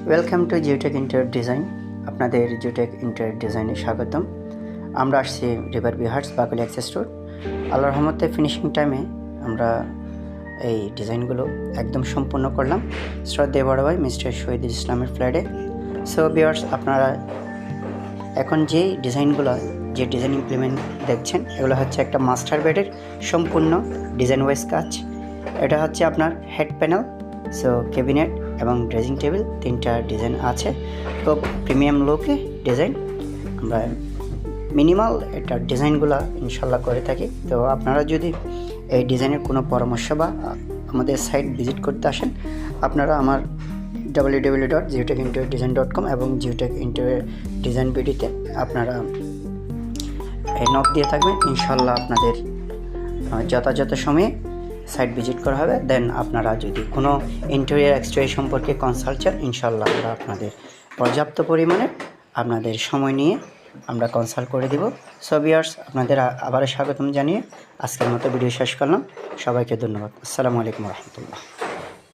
Welcome to Geotech interior design. আপনাদের Geotech interior ডিজাইনে স্বাগতম। আমরা আসছি রিভার বিহার্স বাকলি অ্যাক্সেস রোড। আল্লাহর রহমতে ফিনিশিং টাইমে আমরা এই ডিজাইনগুলো একদম সম্পূর্ণ করলাম শ্রদ্ধেয় বড় ভাই মিস্টার শহীদুল ইসলামের ফ্ল্যাটে। সো ভিউয়ার্স, আপনারা এখন যে ডিজাইন ইমপ্লিমেন্ট দেখছেন, এগুলো হচ্ছে একটা মাস্টার বেডের সম্পূর্ণ ডিজাইন ওয়াইজ কাজ। এটা হচ্ছে আপনার হেড প্যানেল, সো ক্যাবিনেট এবং ড্রেসিং টেবিল, তিনটা ডিজাইন আছে। তো প্রিমিয়াম লুকে ডিজাইন আমরা মিনিমাল এটা ডিজাইনগুলো ইনশাল্লাহ করে থাকি। তো আপনারা যদি এই ডিজাইনের কোনো পরামর্শ বা আমাদের সাইট ভিজিট করতে আসেন, আপনারা আমার www.geotechinteriordesign.com এবং জিওটেক ইন্টেরিয়র ডিজাইন বিডিতে আপনারা নক দিয়ে থাকবেন। ইনশাল্লাহ আপনাদের যথাযথ সময়ে সাইট ভিজিট করা হবে। দেন আপনারা যদি কোনো ইন্টেরিয়র এক্সটেরিয়র সম্পর্কে কনসাল্ট চান, ইনশাল্লাহ আমরা আপনাদের পর্যাপ্ত পরিমাণে আপনাদের সময় নিয়ে আমরা কনসাল্ট করে দিব। সো ভিউয়ার্স, আপনাদের আবারও স্বাগতম জানিয়ে আজকের মতো ভিডিও শেষ করলাম। সবাইকে ধন্যবাদ। আসসালামু আলাইকুম রহমতুল্লাহ।